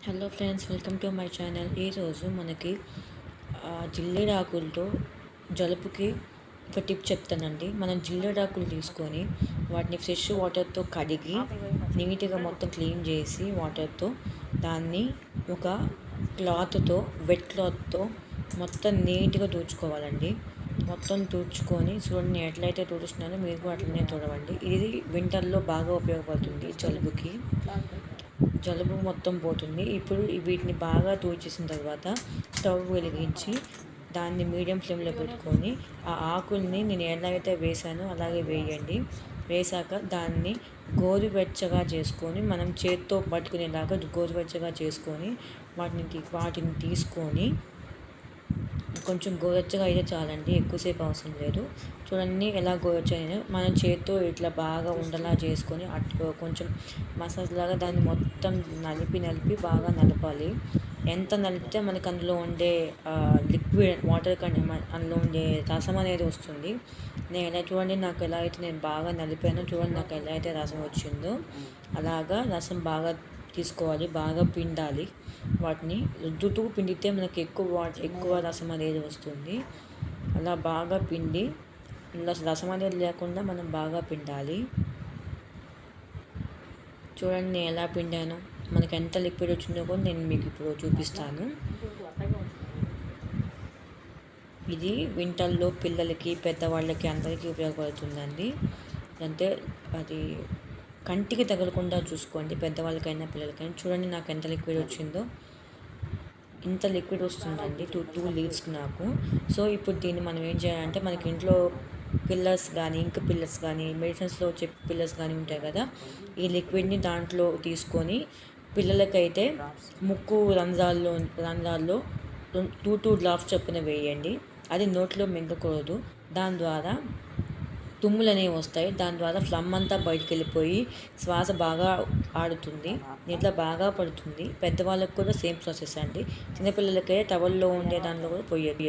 Hello friends, welcome to my channel. ఈరోజు మనకి జిల్లేడాకులతో జలుబుకి ఒక టిప్ చెప్తానండి. మనం జిల్లేడాకులు తీసుకొని వాటిని ఫ్రెష్ వాటర్తో కడిగి నీట్గా మొత్తం క్లీన్ చేసి వాటర్తో దాన్ని ఒక క్లాత్తో వెట్ క్లాత్తో మొత్తం నీట్గా తుడుచుకోవాలండి. మొత్తం తుడుచుకొని చూడండి, ఎట్లయితే తుడుస్తున్నారో మీరు అట్లనే తుడవండి. ఇది వింటర్లో బాగా ఉపయోగపడుతుంది. జలుబు మొత్తం పోతుంది. ఇప్పుడు వీటిని బాగా తూడ్చేసిన తర్వాత స్టవ్ వెలిగించి దాన్ని మీడియం ఫ్లేమ్లో పెట్టుకొని ఆ ఆకుల్ని నేను ఎలా అయితే వేసానో అలాగే వేయండి. వేసాక దాన్ని గోరువెచ్చగా చేసుకొని మనం చేత్తో పట్టుకునేలాగా గోరువెచ్చగా చేసుకొని వాటిని తీసుకొని కొంచెం గోరువెచ్చగా అయితే చాలండి, ఎక్కువసేపు అవసరం లేదు. చూడండి ఎలా గోరువెచ్చగా మనం చేత్తో ఇట్లా బాగా ఉండలా చేసుకొని కొంచెం మసాజ్ లాగా దాన్ని మొత్తం నలిపి బాగా నలపాలి. ఎంత నలిపితే మనకు అందులో ఉండే లిక్విడ్ వాటర్ కంటే అందులో ఉండే రసం అనేది వస్తుంది. చూడండి, నాకు ఎలా అయితే నేను బాగా నలిపానో చూడండి, నాకు ఎలా అయితే రసం వచ్చిందో అలాగా రసం బాగా తీసుకోవాలి. బాగా పిండాలి. వాటిని రుద్దుతూ పిండితే మనకి ఎక్కువ రసం అనేది వస్తుంది. అలా బాగా పిండి రసం అనేది లేకుండా మనం బాగా పిండాలి. చూడండి నేను ఎలా పిండాను, మనకి ఎంత లిక్విడ్ వచ్చిందో కూడా నేను మీకు ఇప్పుడు చూపిస్తాను. ఇది వింటర్లో పిల్లలకి పెద్దవాళ్ళకి అందరికీ ఉపయోగపడుతుందండి. అంటే అది కంటికి తగలకుండా చూసుకోండి, పెద్దవాళ్ళకైనా పిల్లలకైనా. చూడండి నాకు ఎంత లిక్విడ్ వచ్చిందో, ఇంత లిక్విడ్ వస్తుందండి టూ లీటర్స్కి నాకు. సో ఇప్పుడు దీన్ని మనం ఏం చేయాలంటే, మనకి ఇంట్లో పిల్లర్స్ కానీ ఇంక పిల్లర్స్ కానీ మెడిసిన్స్లో వచ్చే పిల్లర్స్ కానీ ఉంటాయి కదా, ఈ లిక్విడ్ని దాంట్లో తీసుకొని పిల్లలకైతే ముక్కు రంధ్రాల్లో 2 డ్రాప్స్ చొప్పున వేయండి. అది నోట్లో మింగకూడదు. దాని ద్వారా తుమ్ములు అనేవి వస్తాయి. దాని ద్వారా ఫ్లమ్ అంతా బయటికి వెళ్ళిపోయి శ్వాస బాగా ఆడుతుంది, నిద్ర బాగా పడుతుంది. పెద్దవాళ్ళకు కూడా సేమ్ ప్రాసెస్ అండి. చిన్నపిల్లలకైతే టవల్లో ఉండే దాంట్లో కూడా పోయేది.